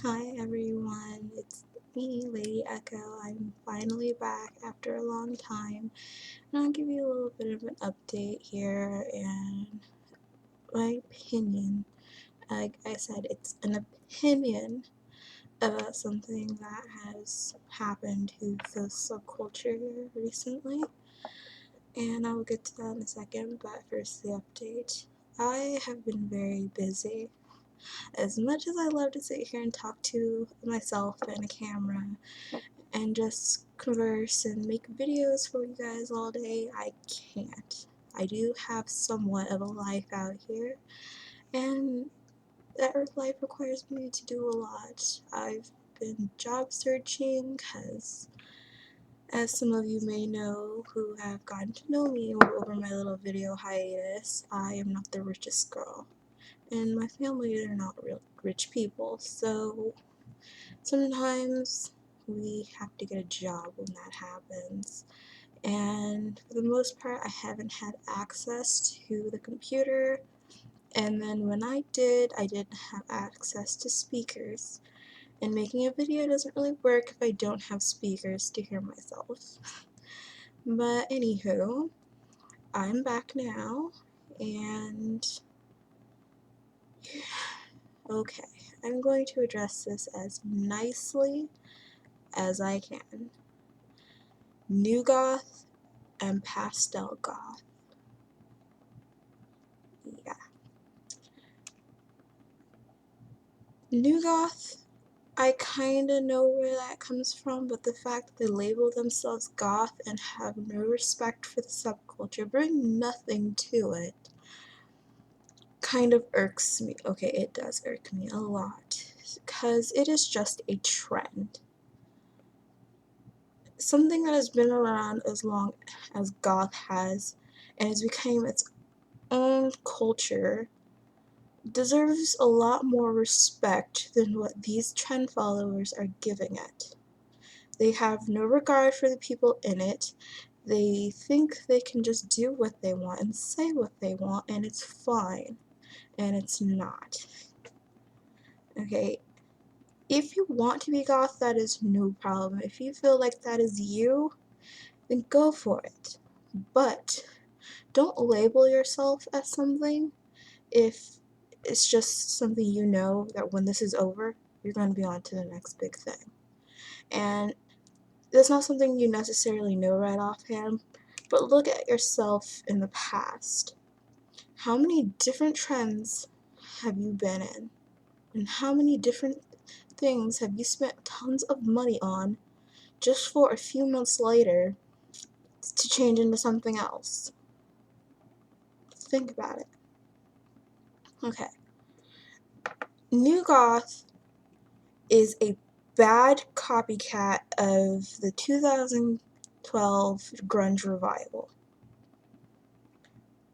Hi everyone, it's me, Lady Echo. I'm finally back after a long time, and I'll give you a little bit of an update here and my opinion. Like I said, it's an opinion about something that has happened to the subculture recently, and I'll get to that in a second, but first the update. I have been very busy. As much as I love to sit here and talk to myself and a camera and just converse and make videos for you guys all day, I can't. I do have somewhat of a life out here, and that life requires me to do a lot. I've been job searching because, as some of you may know who have gotten to know me over my little video hiatus, I am not the richest girl. And my family, they're not real rich people, so sometimes we have to get a job when that happens. And for the most part, I haven't had access to the computer, and then when I didn't have access to speakers. And making a video doesn't really work if I don't have speakers to hear myself. But anywho, I'm back now, and okay, I'm going to address this as nicely as I can. New Goth and Pastel Goth. Yeah. New Goth, I kinda know where that comes from, but the fact that they label themselves goth and have no respect for the subculture, bring nothing to it, kind of irks me. Okay, it does irk me a lot, because it is just a trend. Something that has been around as long as goth has, and has become its own culture, deserves a lot more respect than what these trend followers are giving it. They have no regard for the people in it. They think they can just do what they want and say what they want, and it's fine. And it's not. Okay? If you want to be goth, that is no problem. If you feel like that is you, then go for it. But don't label yourself as something if it's just something you know that when this is over, you're going to be on to the next big thing. And that's not something you necessarily know right offhand, but look at yourself in the past. How many different trends have you been in? And how many different things have you spent tons of money on just for a few months later to change into something else? Think about it. Okay. New Goth is a bad copycat of the 2012 grunge revival.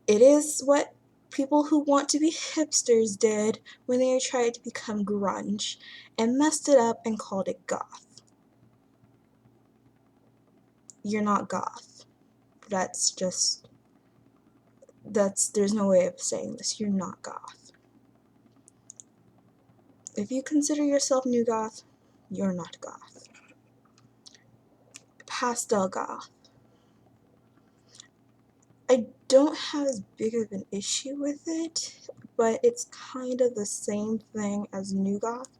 It is what people who want to be hipsters did when they tried to become grunge and messed it up and called it goth. You're not goth. There's no way of saying this. You're not goth. If you consider yourself new goth, you're not goth. Pastel goth. I don't have as big of an issue with it, but it's kind of the same thing as new goth.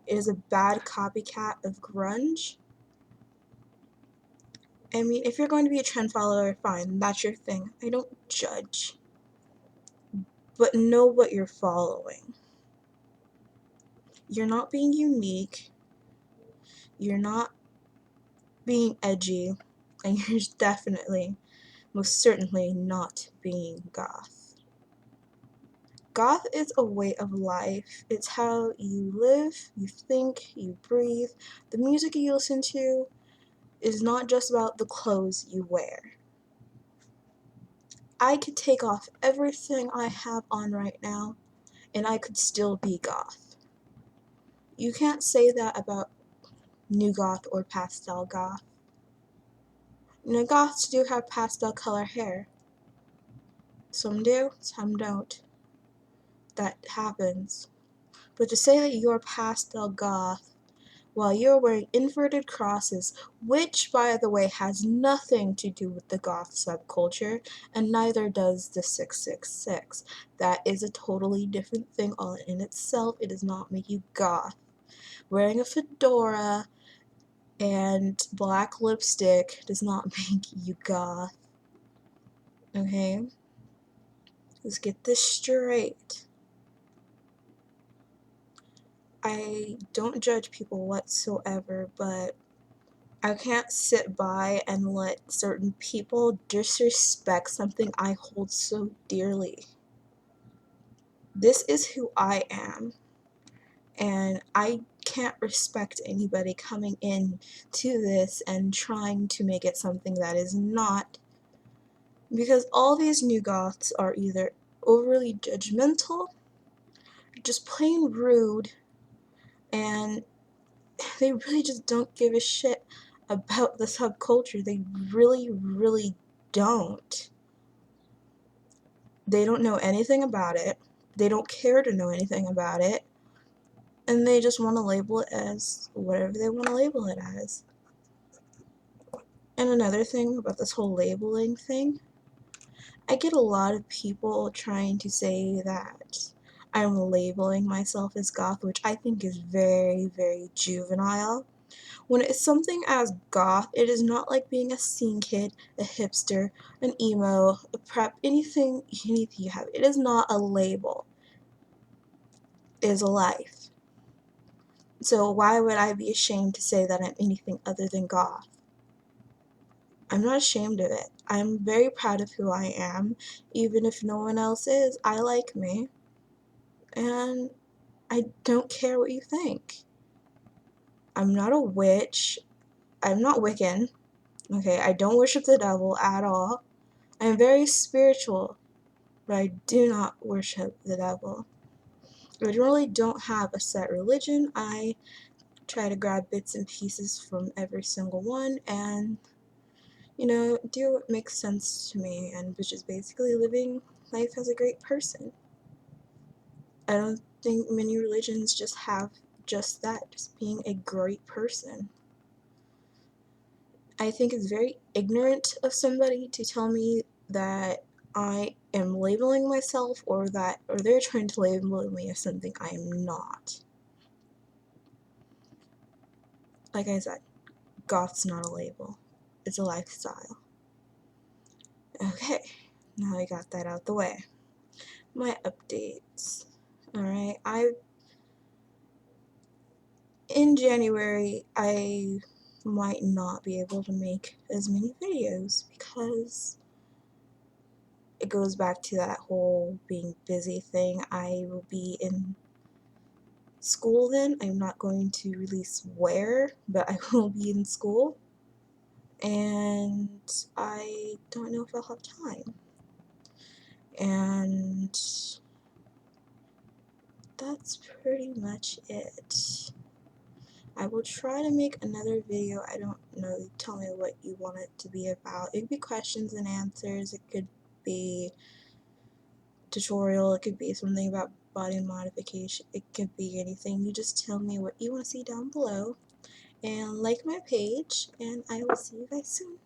It is a bad copycat of grunge. I mean, if you're going to be a trend follower, fine, that's your thing. I don't judge. But know what you're following. You're not being unique. You're not being edgy. And you're definitely, most certainly, not being goth. Goth is a way of life. It's how you live, you think, you breathe. The music you listen to is not just about the clothes you wear. I could take off everything I have on right now, and I could still be goth. You can't say that about new goth or pastel goth. New goths do have pastel color hair. Some do, some don't. That happens. But to say that you're pastel goth while you're wearing inverted crosses, which, by the way, has nothing to do with the goth subculture, and neither does the 666. That is a totally different thing all in itself. It does not make you goth. Wearing a fedora and black lipstick does not make you goth. Okay? Let's get this straight. I don't judge people whatsoever, but I can't sit by and let certain people disrespect something I hold so dearly. This is who I am, and I can't respect anybody coming in to this and trying to make it something that is not, because all these new goths are either overly judgmental, just plain rude, and they really just don't give a shit about the subculture. They really, really don't. They don't know anything about it. They don't care to know anything about it. And they just want to label it as whatever they want to label it as. And another thing about this whole labeling thing, I get a lot of people trying to say that I'm labeling myself as goth, which I think is very, very juvenile. When it's something as goth, it is not like being a scene kid, a hipster, an emo, a prep, anything you have. It is not a label. It is a life. So why would I be ashamed to say that I'm anything other than goth? I'm not ashamed of it. I'm very proud of who I am, even if no one else is. I like me, and I don't care what you think. I'm not a witch. I'm not Wiccan. Okay, I don't worship the devil at all. I'm very spiritual, but I do not worship the devil. I really don't have a set religion. I try to grab bits and pieces from every single one and, do what makes sense to me, and which is basically living life as a great person. I don't think many religions just have just that, just being a great person. I think it's very ignorant of somebody to tell me that I am labeling myself or they're trying to label me as something I am not. Like I said, goth's not a label. It's a lifestyle. Okay, now I got that out the way. My updates. Alright, in January, I might not be able to make as many videos because it goes back to that whole being busy thing. I will be in school then. I'm not going to release where, but I will be in school. And I don't know if I'll have time. And that's pretty much it. I will try to make another video. I don't know. Tell me what you want it to be about. It could be questions and answers. It could be tutorial. It could be something about body modification. It could be anything. You just tell me what you want to see down below. And like my page. And I will see you guys soon.